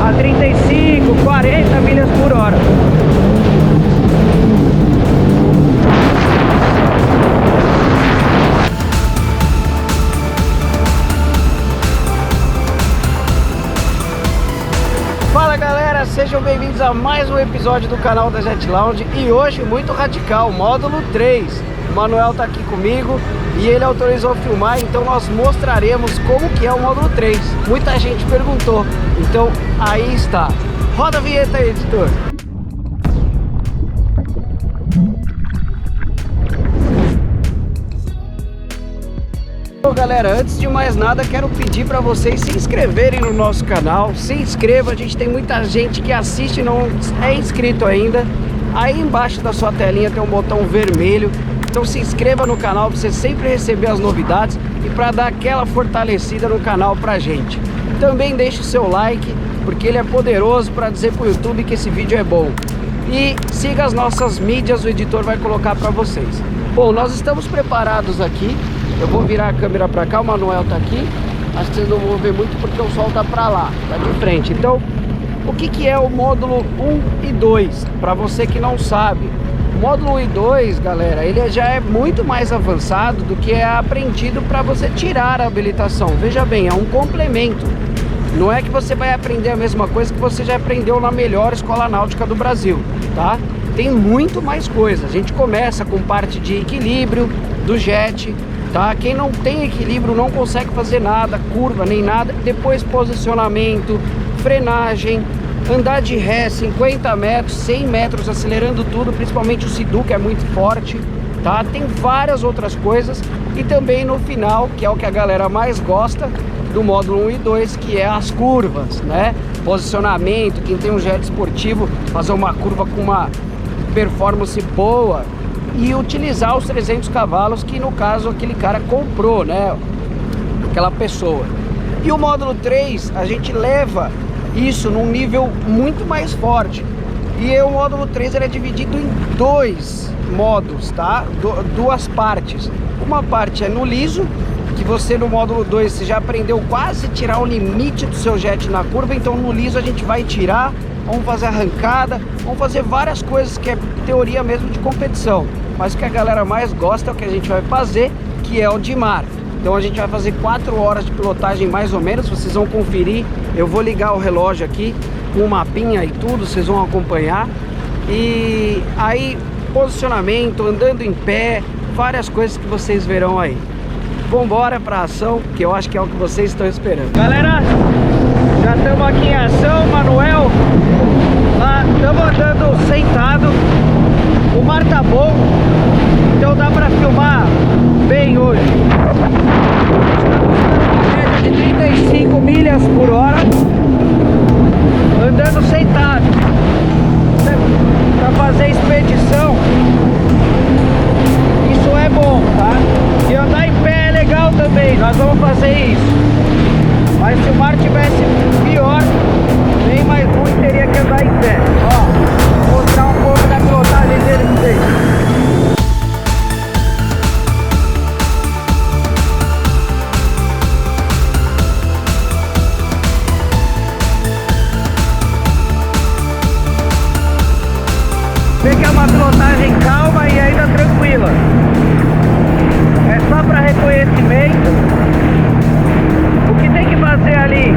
a 35, 40 milhas por hora. Fala galera, sejam bem-vindos a mais um episódio do canal da Jet Lounge. E hoje muito radical, módulo 3. O Manuel tá aqui comigo e ele autorizou filmar, então nós mostraremos como que é o módulo 3. Muita gente perguntou, então aí está. Roda a vinheta aí, editor. Bom, galera, antes de mais nada quero pedir para vocês se inscreverem no nosso canal. Se inscreva, a gente tem muita gente que assiste e não é inscrito ainda. Aí embaixo da sua telinha tem um botão vermelho, então se inscreva no canal para você sempre receber as novidades e para dar aquela fortalecida no canal pra gente. Também deixe o seu like, porque ele é poderoso para dizer pro YouTube que esse vídeo é bom. E siga as nossas mídias, o editor vai colocar para vocês. Bom, nós estamos preparados aqui. Eu vou virar a câmera para cá, o Manuel tá aqui. Acho que vocês não vão ver muito porque o sol tá para lá, tá de frente. Então, o que é o módulo 1 e 2? Para você que não sabe, o módulo 1 e 2, galera, ele já é muito mais avançado do que é aprendido para você tirar a habilitação. Veja bem, é um complemento. Não é que você vai aprender a mesma coisa que você já aprendeu na melhor escola náutica do Brasil, tá? Tem muito mais coisa. A gente começa com parte de equilíbrio do jet, tá? Quem não tem equilíbrio não consegue fazer nada, curva nem nada. Depois posicionamento, frenagem, andar de ré 50 metros, 100 metros, acelerando tudo, principalmente o Sea-Doo, que é muito forte, tá? Tem várias outras coisas. E também no final, que é o que a galera mais gosta do módulo 1 e 2, que é as curvas, né? Posicionamento, quem tem um jet esportivo, fazer uma curva com uma performance boa e utilizar os 300 cavalos que no caso aquele cara comprou, né? Aquela pessoa. E o módulo 3 a gente leva isso num nível muito mais forte. E o módulo 3 ele é dividido em dois modos, tá? Duas partes. Uma parte é no liso, que você no módulo 2 você já aprendeu quase tirar o limite do seu jet na curva. Então no liso a gente vai tirar, vamos fazer arrancada, vamos fazer várias coisas que é teoria mesmo de competição. Mas o que a galera mais gosta é o que a gente vai fazer, que é o de mar. Então a gente vai fazer 4 horas de pilotagem mais ou menos, vocês vão conferir. Eu vou ligar o relógio aqui com o mapinha e tudo, vocês vão acompanhar. E aí posicionamento, andando em pé, várias coisas que vocês verão aí. Vambora pra ação, que eu acho que é o que vocês estão esperando. Galera, já estamos aqui em ação, Manuel. Lá estamos andando sentado. O mar tá bom, então dá pra filmar bem hoje. Média de 35 milhas por hora, andando sentado. Pra fazer expedição, isso é bom, tá? E andar em pé é legal também, nós vamos fazer isso. Mas se o mar tivesse pior, bem mais ruim, teria que andar em pé. Ó, vou mostrar um pouco da pilotagem dele pra vocês. Vê que é uma pilotagem calma e ainda tranquila. É só para reconhecimento. O que tem que fazer ali?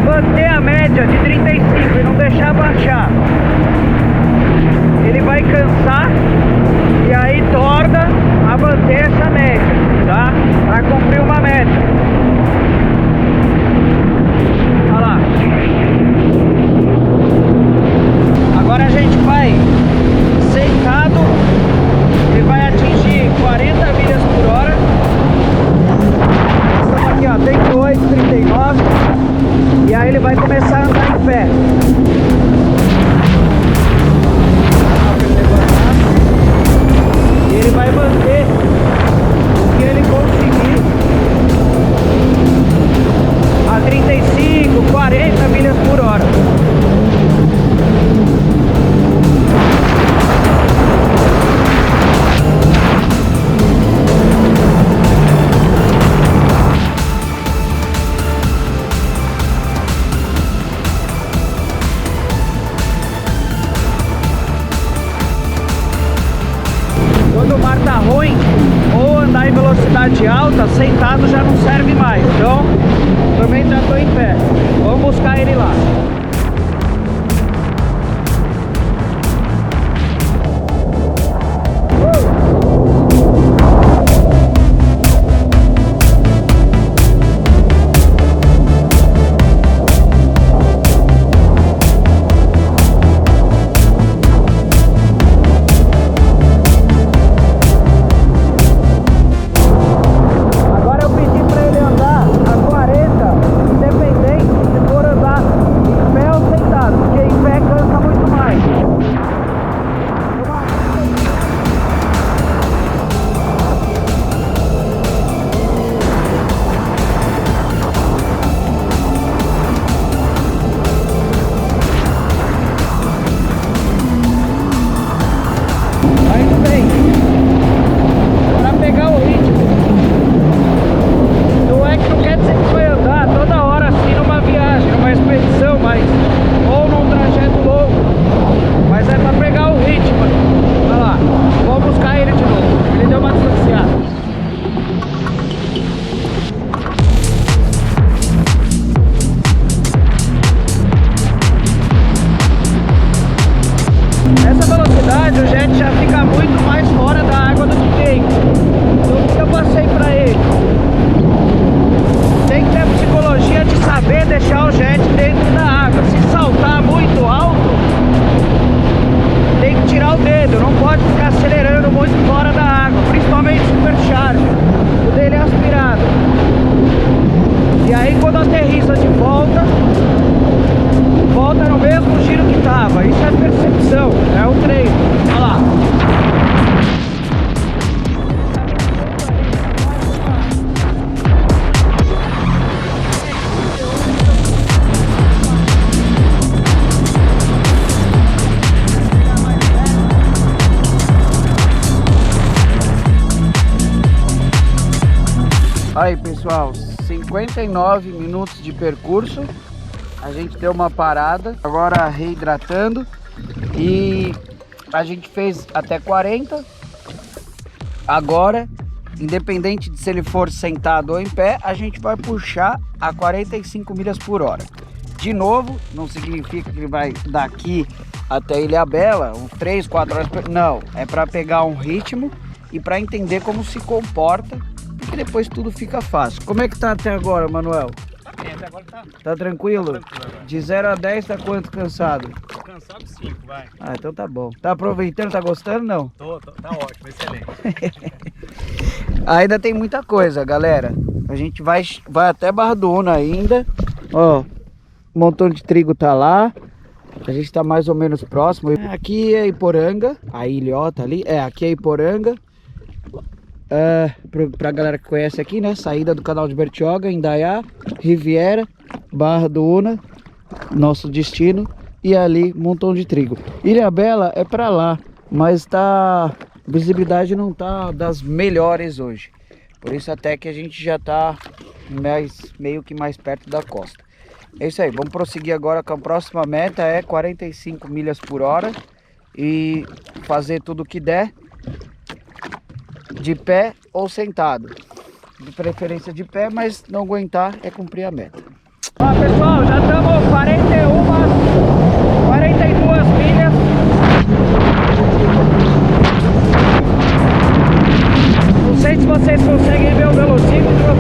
Manter a média de 35 e não deixar baixar. Ele vai cansar e aí torna a manter essa média, tá? Para cumprir uma meta. Olha lá. Agora a gente vai sentado, ele vai atingir 40 milhas por hora. Estamos aqui, ó, 38, 39. E aí ele vai começar a andar em pé. velocidade alta, sentado já não serve mais. Então, também já estou em pé. Vamos buscar ele lá. Essa velocidade o jet já fica muito mais fora da água do que dentro. Então o que eu passei pra ele? Tem que ter a psicologia de saber deixar o jet dentro da água. Se saltar muito alto, tem que tirar o dedo, não pode ficar acelerando muito fora da água, principalmente supercharger. O dele é aspirado. E aí quando aterrissa de volta, volta no mesmo giro que estava. Isso é percepção, é o treino. Olha lá. Aí pessoal, 59 minutos de percurso. A gente deu uma parada, agora reidratando, e a gente fez até 40. Agora, independente de se ele for sentado ou em pé, a gente vai puxar a 45 milhas por hora. De novo, não significa que ele vai daqui até Ilhabela, uns 3, 4 horas, não, é para pegar um ritmo e para entender como se comporta, porque depois tudo fica fácil. Como é que tá até agora, Manuel? Até agora Tá tranquilo? Tá tranquilo agora. De 0 a 10 tá quanto cansado? Tô cansado 5, vai. Ah, então tá bom. Tá aproveitando, tá gostando, não? Tá ótimo, excelente. Ainda tem muita coisa, galera. A gente vai até Barra do Una ainda. Ó, um montão de trigo tá lá. A gente tá mais ou menos próximo. Aqui é Iporanga, a ilhota ali. Aqui é Iporanga. Pra galera que conhece aqui, né? Saída do canal de Bertioga, Indaiá, Riviera, Barra do Una, nosso destino. E ali, montão de trigo. Ilhabela é pra lá, mas a visibilidade não tá das melhores hoje. Por isso até que a gente já tá meio que mais perto da costa. É isso aí, vamos prosseguir agora com a próxima meta, é 45 milhas por hora. E fazer tudo o que der, de pé ou sentado. De preferência de pé, mas não aguentar é cumprir a meta. Ó pessoal, já estamos 42 milhas. Não sei se vocês conseguem ver o velocímetro.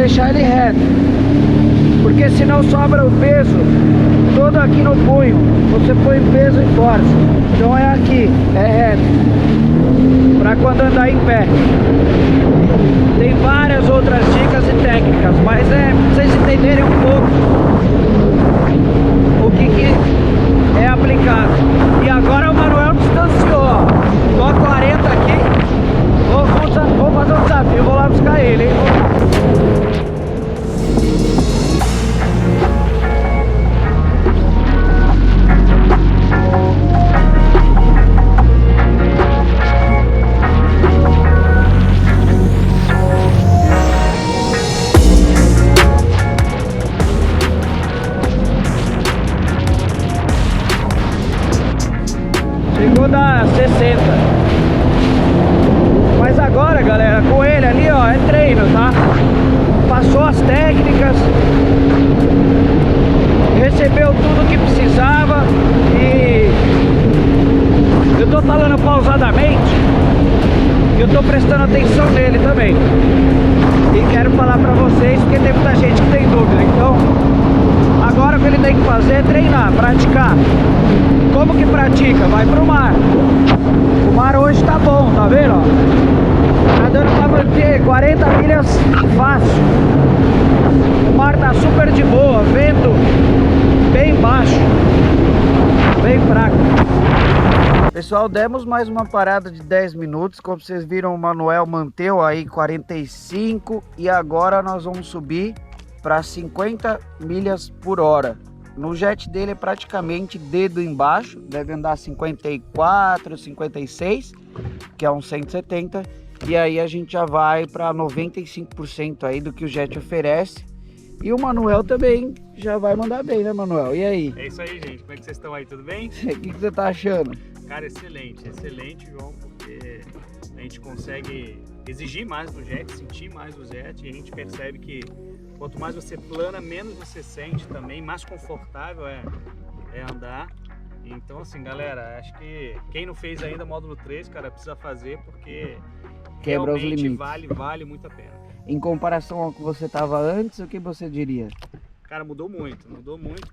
deixar ele reto, porque senão sobra o peso todo aqui no punho. Você põe peso e força. Então é aqui, é reto, para quando andar em pé. Tem várias outras dicas e técnicas, mas é pra vocês entenderem um pouco o que é aplicado. E agora o Manuel distanciou, ó. Tô a 40 aqui. Vou fazer um desafio, vou lá buscar ele, hein? Chegou da 60. Mas agora, galera, com ele ali, ó, é treino, tá? Passou as técnicas, recebeu tudo que precisava. E eu tô falando pausadamente, eu tô prestando atenção nele também. E quero falar pra vocês, porque tem muita gente que tem dúvida. Então, agora o que ele tem que fazer é treinar, praticar. Como que pratica? Vai pro mar. O mar hoje tá bom, tá vendo? Ó? Tá dando pra manter 40 milhas fácil. O mar tá super de boa, vento bem baixo, bem fraco. Pessoal, demos mais uma parada de 10 minutos. Como vocês viram, o Manuel manteve aí 45 e agora nós vamos subir para 50 milhas por hora. No jet dele é praticamente dedo embaixo, deve andar 54, 56, que é uns 170, e aí a gente já vai para 95% aí do que o jet oferece. E o Manuel também já vai mandar bem, né, Manuel? E aí? É isso aí, gente. Como é que vocês estão aí? Tudo bem? O que você tá achando? Cara, excelente, João, porque a gente consegue exigir mais do jet, sentir mais do jet, e a gente percebe que quanto mais você plana, menos você sente também, mais confortável é andar. Então, assim, galera, acho que quem não fez ainda módulo 3, cara, precisa fazer, porque quebra os realmente limites. vale muito a pena. Em comparação ao que você estava antes, o que você diria? Cara, mudou muito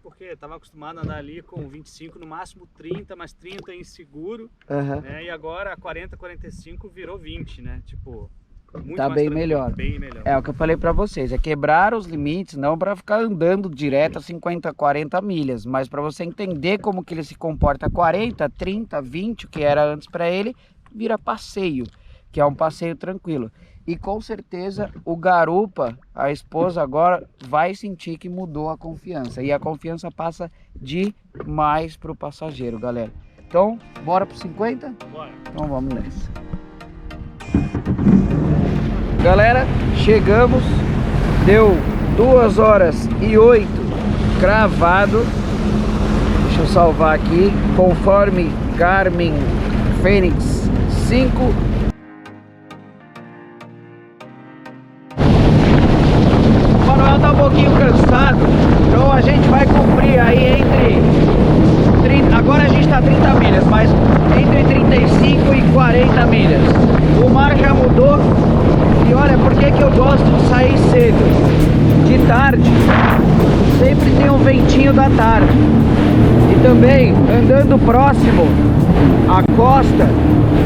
porque eu tava acostumado a andar ali com 25, no máximo 30, mas 30 inseguro, né? E agora 40, 45 virou 20, né? Tipo, muito tá mais bem melhor. Bem melhor. É o que eu falei pra vocês, é quebrar os limites, não para ficar andando direto a 50, 40 milhas, mas para você entender como que ele se comporta 40, 30, 20, o que era antes para ele, vira passeio, que é um passeio tranquilo. E com certeza o garupa, a esposa agora, vai sentir que mudou a confiança. E a confiança passa demais pro passageiro, galera. Então, bora pro 50? Bora. Então vamos nessa. Galera, chegamos. Deu 2h08 cravado. Deixa eu salvar aqui. Conforme Garmin Fênix 5. Tá um pouquinho cansado, então a gente vai cumprir aí entre 30, agora a gente tá 30 milhas, mas entre 35 e 40 milhas. O mar já mudou e olha, por que eu gosto de sair cedo? De tarde sempre tem um ventinho da tarde, e também andando próximo à costa,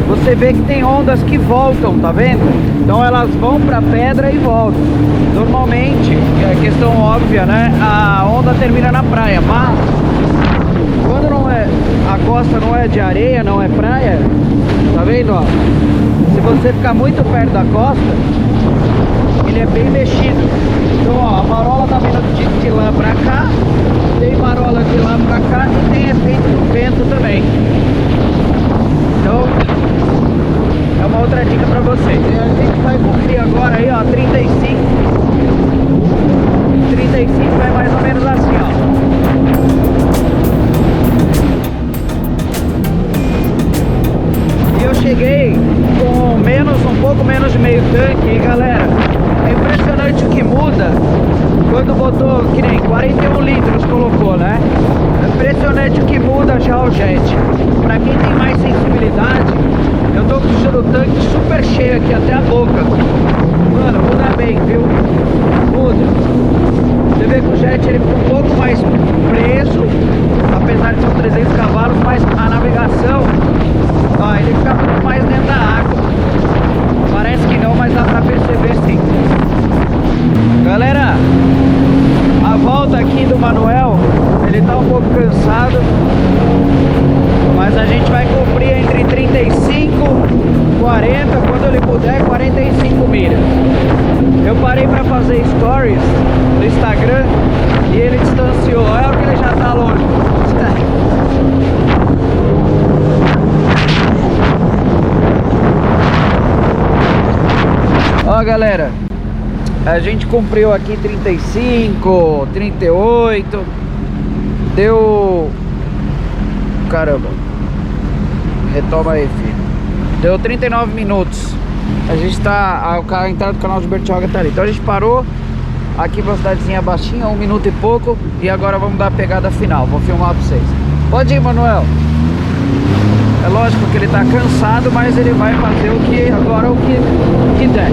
você vê que tem ondas que voltam, tá vendo? Então elas vão pra pedra e voltam. Normalmente, é questão óbvia, né? A onda termina na praia, mas quando não é, a costa não é de areia, não é praia, tá vendo, ó? Se você ficar muito perto da costa, ele é bem mexido. Então, ó, a marola tá vindo de lá pra cá, tem marola de lá pra cá e tem efeito do vento também. Então, é uma outra dica pra vocês. E a gente vai cumprir agora aí, ó, 35 é mais ou menos assim, ó. E eu cheguei com um pouco menos de meio tanque. E galera, é impressionante o que muda quando botou, que nem 41 litros colocou, né? É impressionante o que muda já o jet. Pra quem tem mais sensibilidade, eu tô com o tanque super cheio aqui até a boca. Mano, muda bem, viu? muda. Você vê que o jet ele fica um pouco mais preso, apesar de ser 300 cavalos, mas a navegação, ó, ele fica muito mais dentro da água. Parece que não, mas dá pra perceber sim. Galera, a volta aqui do Manuel, ele tá um pouco cansado, mas a gente vai cumprir entre 35 e 40, quando ele puder, 45 milhas. Eu parei pra fazer stories no Instagram e ele distanciou. Olha que ele já tá longe. Ó, galera, a gente cumpriu aqui 35, 38. Deu... Caramba. Retoma aí, filho. Deu 39 minutos. A gente tá... A entrada do canal de Bertioga tá ali. Então a gente parou aqui, velocidadezinha baixinha, 1 minuto e pouco. E agora vamos dar a pegada final. Vou filmar pra vocês. Pode ir, Manuel. É lógico que ele tá cansado, mas ele vai fazer o que agora, o que der.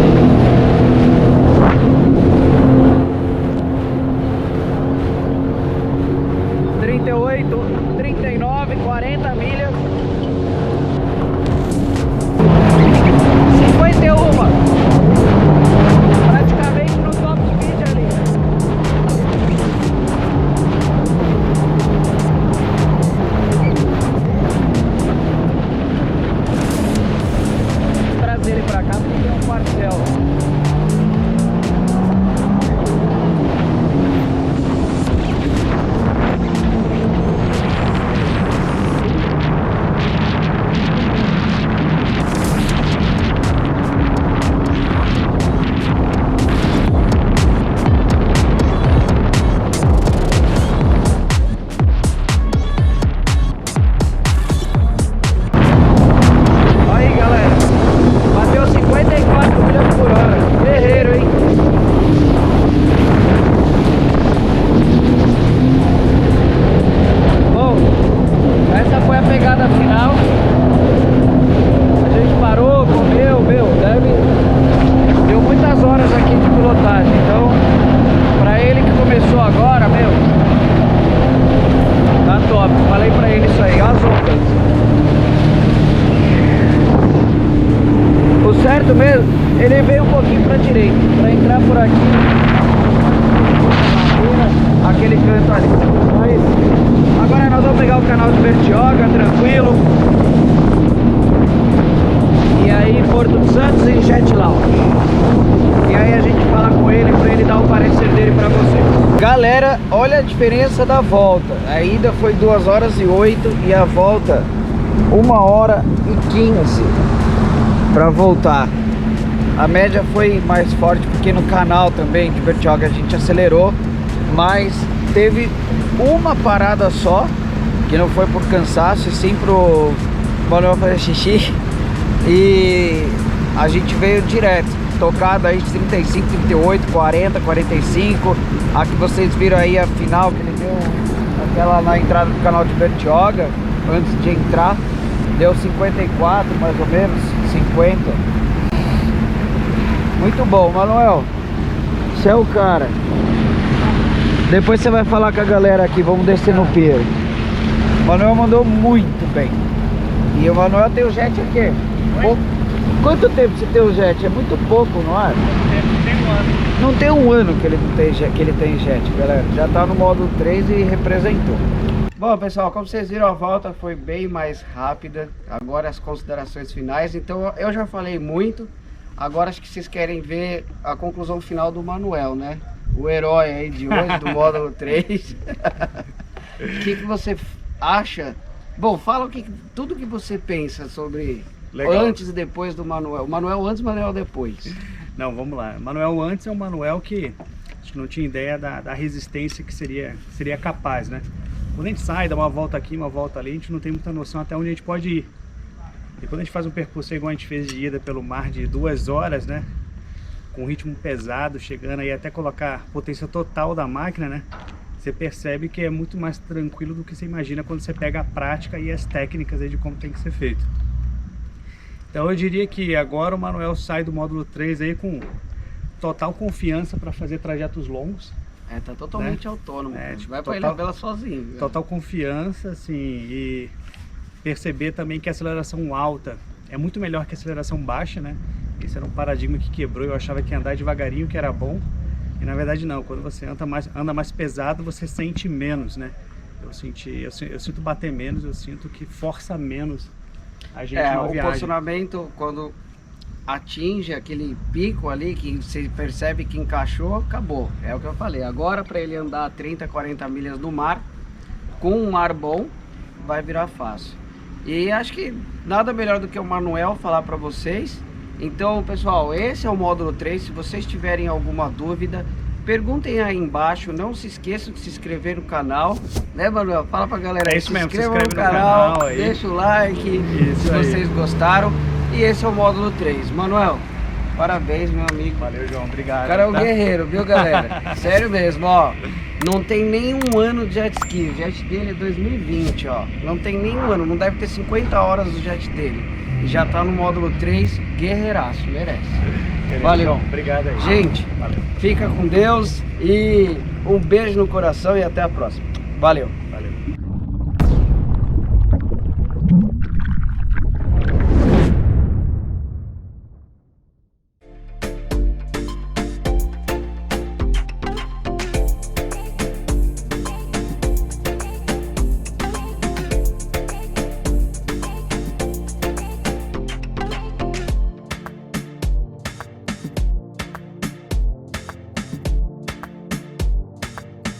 (38, 39, 40 milhas). 51. Praticamente no top speed ali. Vou trazer ele pra cá porque tem um quartel. Mesmo, ele veio um pouquinho para direita, para entrar por aqui, aquele canto ali. Mas agora nós vamos pegar o canal de Bertioga, tranquilo. E aí Porto de Santos e Jet Lounge. E aí a gente fala com ele para ele dar o parecer dele para vocês. Galera, olha a diferença da volta. A ida foi 2 horas e 8 e a volta 1 hora e 15 para voltar. A média foi mais forte porque no canal também de Bertioga a gente acelerou, mas teve uma parada só, que não foi por cansaço, e sim pro Manuel fazer xixi, e a gente veio direto, tocado aí de 35, 38, 40, 45. Aqui vocês viram aí a final que ele deu, aquela na entrada do canal de Bertioga, antes de entrar, deu 54 mais ou menos, 50. Muito bom, Manuel. Você é o cara. Depois você vai falar com a galera aqui. Vamos descer no pier. Manuel mandou muito bem. E o Manuel tem o jet aqui. Quanto tempo você tem o jet? É muito pouco, não é? Tem 1 ano. Não tem 1 ano que ele tem jet, galera. Já tá no módulo 3 e representou. Bom, pessoal, como vocês viram, a volta foi bem mais rápida. Agora as considerações finais. Então eu já falei muito. Agora acho que vocês querem ver a conclusão final do Manuel, né? O herói aí de hoje, do módulo 3. O que você acha? Bom, fala tudo que você pensa sobre antes e depois do Manuel. O Manuel antes, o Manuel depois. Não, vamos lá. O Manuel antes é um Manuel que acho que não tinha ideia da resistência que seria capaz, né? Quando a gente sai, dá uma volta aqui, uma volta ali, a gente não tem muita noção até onde a gente pode ir. E quando a gente faz um percurso igual a gente fez de ida pelo mar de 2 horas, né? Com ritmo pesado, chegando aí até colocar potência total da máquina, né? Você percebe que é muito mais tranquilo do que você imagina quando você pega a prática e as técnicas aí de como tem que ser feito. Então eu diria que agora o Manuel sai do módulo 3 aí com total confiança para fazer trajetos longos. Tá totalmente autônomo. Tipo, vai para Ilhabela sozinho. Total confiança, assim, e perceber também que a aceleração alta é muito melhor que a aceleração baixa, né? Esse era um paradigma que quebrou. Eu achava que andar devagarinho que era bom, e na verdade não. Quando você anda mais pesado, você sente menos, né? Eu sinto bater menos, eu sinto que força menos a gente numa viagem. O posicionamento, quando atinge aquele pico ali, que você percebe que encaixou, acabou. É o que eu falei. Agora, para ele andar 30, 40 milhas no mar, com um mar bom, vai virar fácil. E acho que nada melhor do que o Manuel falar para vocês. Então, pessoal, esse é o módulo 3. Se vocês tiverem alguma dúvida, perguntem aí embaixo. Não se esqueçam de se inscrever no canal, né, Manuel? Fala pra galera aí, isso mesmo, se inscreva no canal aí, deixa o like se vocês gostaram. E esse é o módulo 3. Manuel, parabéns, meu amigo. Valeu, João, obrigado. O cara é um guerreiro, viu, galera? Sério mesmo, ó. Não tem nenhum ano de jet ski. O jet dele é 2020, ó. Não tem nenhum ano, não deve ter 50 horas do jet dele. E já tá no módulo 3, guerreiraço, merece. Valeu. Obrigado aí. Gente, fica com Deus e um beijo no coração e até a próxima. Valeu.